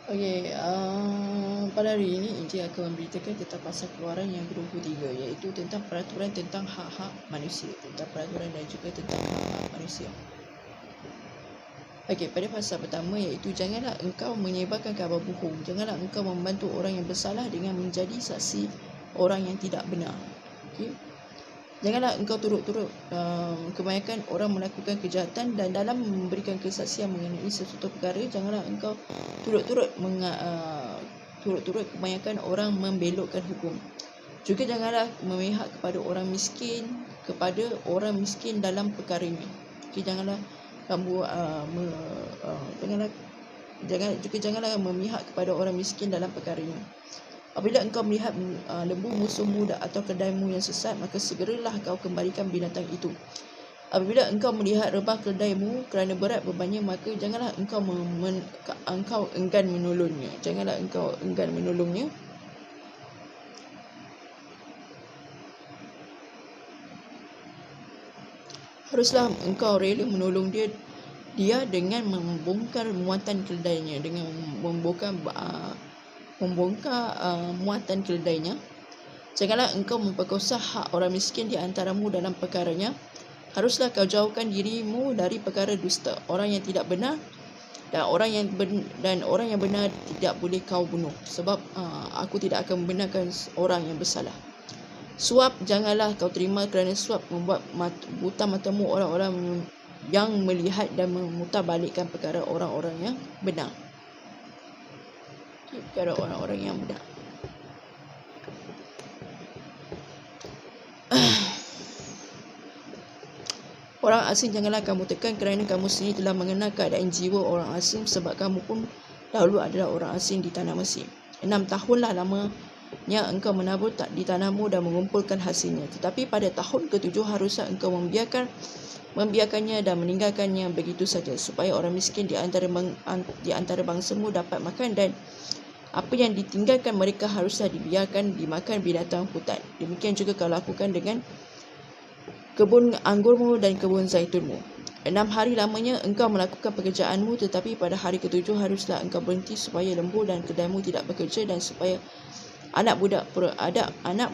Okey, pada hari ini Encik akan memberitakan tentang pasal keluaran yang ke-23, iaitu tentang peraturan tentang hak-hak manusia, tentang peraturan dan juga tentang hak-hak manusia. Okey, pada pasal pertama iaitu janganlah engkau menyebarkan kabar bohong, janganlah engkau membantu orang yang bersalah dengan menjadi saksi orang yang tidak benar. Okey. Janganlah engkau turut-turut kebanyakan orang melakukan kejahatan, dan dalam memberikan kesaksian mengenai sesuatu perkara, janganlah engkau turut-turut kebanyakan orang membelokkan hukum. Juga janganlah memihak kepada orang miskin dalam perkaranya. Okey, janganlah kamu janganlah memihak kepada orang miskin dalam perkaranya. Apabila engkau melihat lembu musuhmu atau kedaimu yang sesat, maka segeralah kau kembalikan binatang itu. Apabila engkau melihat rebah kedaimu kerana berat bebannya, maka janganlah engkau enggan menolongnya. Janganlah engkau enggan menolongnya. Haruslah engkau rela menolong dia dengan membongkar muatan keledainya, dengan membongkar muatan keledainya. Janganlah engkau memperkosa hak orang miskin di antaramu dalam perkaranya. Haruslah kau jauhkan dirimu dari perkara dusta. Orang yang tidak benar dan orang yang benar tidak boleh kau bunuh, sebab aku tidak akan membenarkan orang yang bersalah. Suap janganlah kau terima, kerana suap membuat buta matamu orang-orang yang melihat dan memutarbalikkan perkara orang-orang yang benar. Perkara orang-orang yang benar. Orang asing janganlah kamu tekan, kerana kamu sendiri telah mengenal keadaan jiwa orang asing, sebab kamu pun dahulu adalah orang asing di tanah Mesir. 6 tahunlah lamanya engkau menabur di tanahmu dan mengumpulkan hasilnya. Tetapi pada tahun ke-7 haruslah engkau membiarkannya dan meninggalkannya begitu saja, supaya orang miskin di antara bangsamu dapat makan, dan apa yang ditinggalkan mereka haruslah dibiarkan dimakan binatang hutan. Demikian juga kau lakukan dengan kebun anggurmu dan kebun zaitunmu. 6 hari lamanya engkau melakukan pekerjaanmu, tetapi pada hari ke-7 haruslah engkau berhenti, supaya lembu dan kedaimu tidak bekerja, dan supaya anak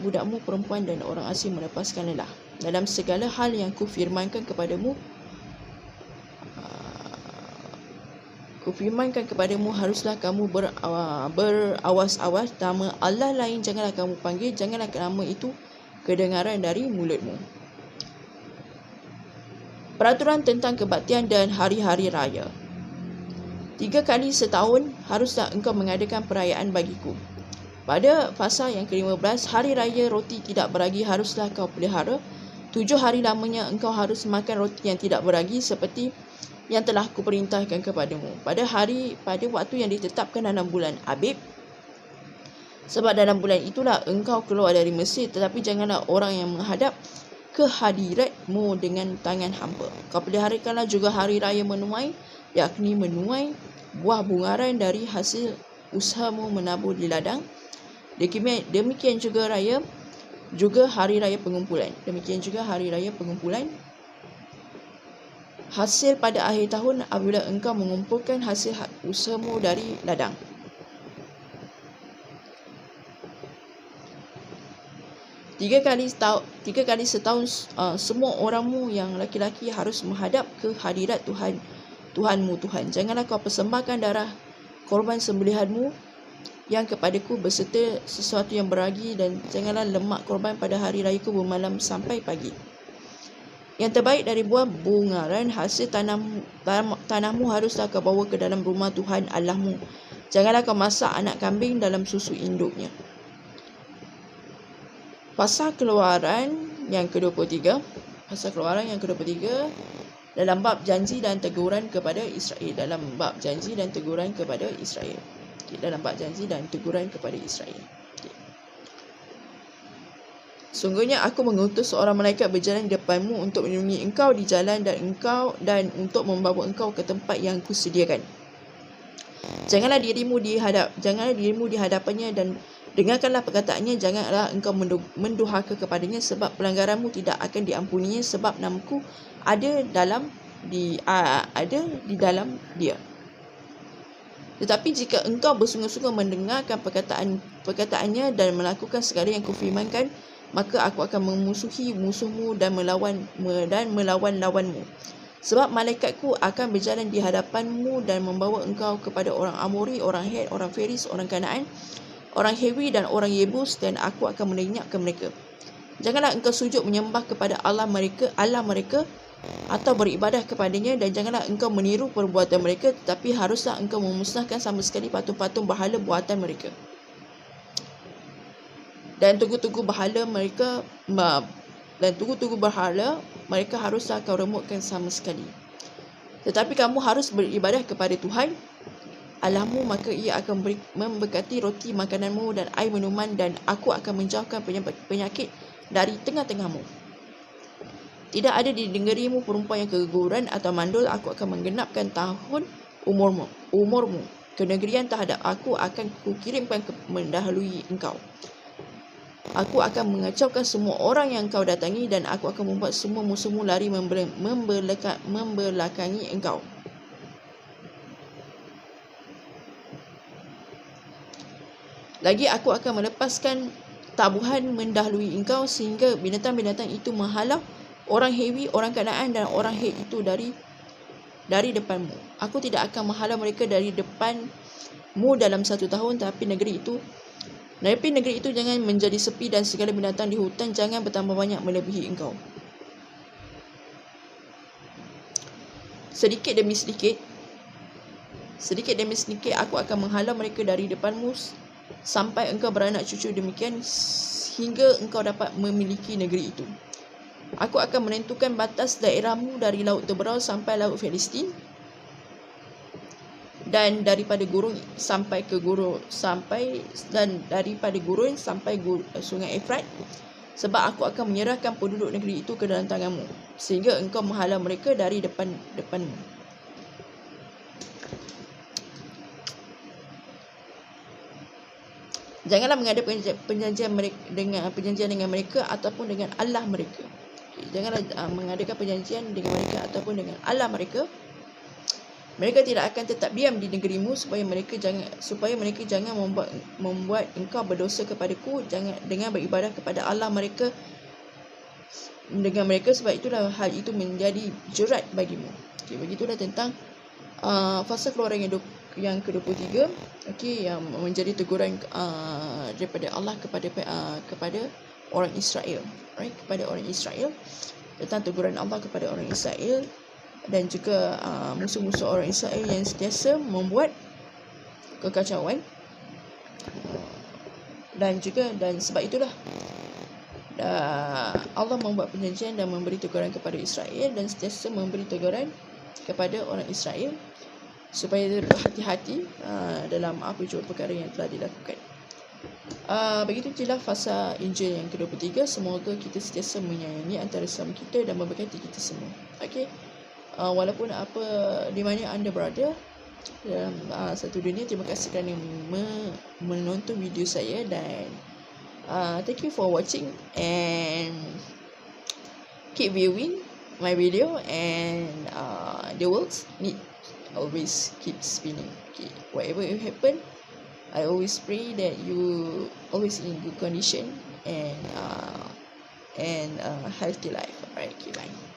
budakmu perempuan dan orang asing melepaskan lelah. Dalam segala hal yang kufirmankan kepadamu haruslah kamu berawas-awas. Nama Allah lain janganlah kamu panggil, janganlah nama itu kedengaran dari mulutmu. Peraturan tentang kebaktian dan hari-hari raya. 3 kali setahun haruslah engkau mengadakan perayaan bagiku. Pada pasal yang ke-15, hari raya roti tidak beragi haruslah kau pelihara. 7 hari lamanya engkau harus makan roti yang tidak beragi, seperti yang telah kuperintahkan kepadamu. Pada waktu yang ditetapkan dalam bulan Abib, sebab dalam bulan itulah engkau keluar dari Mesir. Tetapi janganlah orang yang menghadap ke hadiratmu dengan tangan hampa. Kau peliharakanlah juga hari raya menuai, yakni menuai buah bungaran dari hasil usahamu menabur di ladang. Demikian juga hari raya pengumpulan. Hasil pada akhir tahun, apabila engkau mengumpulkan hasil usahamu dari ladang. Tiga kali setahun semua orangmu yang laki-laki harus menghadap ke hadirat Tuhanmu Tuhan. Janganlah kau persembahkan darah korban sembelihanmu yang kepadaku beserta sesuatu yang beragi, dan janganlah lemak korban pada hari rayaku bermalam sampai pagi. Yang terbaik dari buah bungaran hasil tanahmu haruslah kau bawa ke dalam rumah Tuhan Allahmu. Janganlah kau masak anak kambing dalam susu induknya. Pasal keluaran yang ke-23. Dalam bab janji dan teguran kepada Israel. Sungguhnya aku mengutus seorang malaikat berjalan di depanmu untuk melindungi engkau di jalan dan untuk membawa engkau ke tempat yang kusediakan. Janganlah dirimu di hadapannya dan dengarkanlah perkataannya. Janganlah engkau menduhaka kepadanya, sebab pelanggaranmu tidak akan diampuninya, sebab namaku ada di dalam dia. Tetapi jika engkau bersungguh-sungguh mendengarkan perkataannya dan melakukan segala yang kufirmankan, maka aku akan memusuhi musuhmu dan melawan lawanmu. Sebab malaikatku akan berjalan di hadapanmu dan membawa engkau kepada orang Amori, orang Het, orang Feris, orang Kanaan, orang Hewi dan orang Yebus, dan aku akan melenyapkan mereka. Janganlah engkau sujud menyembah kepada Allah mereka atau beribadah kepadanya, dan janganlah engkau meniru perbuatan mereka, tetapi haruslah engkau memusnahkan sama sekali patung-patung berhala buatan mereka. Dan tugu-tugu berhala mereka haruslah kau remukkan sama sekali. Tetapi kamu harus beribadah kepada Tuhan Allahmu, maka ia akan memberkati roti makananmu dan air minuman, dan aku akan menjauhkan penyakit dari tengah-tengahmu. Tidak ada di negerimu perempuan yang keguguran atau mandul. Aku akan menggenapkan tahun umurmu. Kenegerian terhadap aku akan kukirimkan mendahului engkau. Aku akan mengacaukan semua orang yang kau datangi, dan aku akan membuat semua musuhmu lari membelakangi engkau. Lagi aku akan melepaskan tabuhan mendahului engkau, sehingga binatang-binatang itu menghalau orang Hewi, orang Kanaan dan orang Het itu dari depanmu. Aku tidak akan menghalau mereka dari depanmu dalam 1 tahun, tapi negeri itu jangan menjadi sepi, dan segala binatang di hutan jangan bertambah banyak melebihi engkau. Sedikit demi sedikit aku akan menghalau mereka dari depanmu sampai engkau beranak cucu, demikian hingga engkau dapat memiliki negeri itu. Aku akan menentukan batas daerahmu dari Laut Teberau sampai Laut Filistin, dan daripada gurun sampai Sungai Efrat, sebab aku akan menyerahkan penduduk negeri itu ke dalam tanganmu, sehingga engkau menghalau mereka dari depanmu. Janganlah mengada perjanjian dengan mereka ataupun dengan Allah mereka. Janganlah mengadakan perjanjian dengan mereka ataupun dengan Allah mereka. Mereka tidak akan tetap diam di negerimu, supaya mereka jangan membuat engkau berdosa kepadaku dengan beribadah kepada Allah mereka dengan mereka, sebab itulah hal itu menjadi jurat bagimu. Okey, begitulah tentang fasa keluaran yang ke-23, okey, yang menjadi teguran daripada Allah kepada orang Israel, right? Kepada orang Israel, tentang teguran Allah kepada orang Israel, dan juga musuh-musuh orang Israel yang sentiasa membuat kekacauan, dan sebab itulah Allah membuat perjanjian dan memberi teguran kepada Israel, dan sentiasa memberi teguran kepada orang Israel supaya berhati-hati dalam apa jua perkara yang telah dilakukan. Begitu jelah fasa Injil yang ke-23. Semoga kita sentiasa menyayangi antara sesama kita dan memberkati kita semua. Okey, walaupun apa di mana anda berada dalam satu dunia, terima kasih kerana menonton video saya, dan thank you for watching, and keep viewing my video, and the world need always keep spinning. Okay, whatever will happen, I always pray that you always in good condition and healthy life. Alright, okay, bye.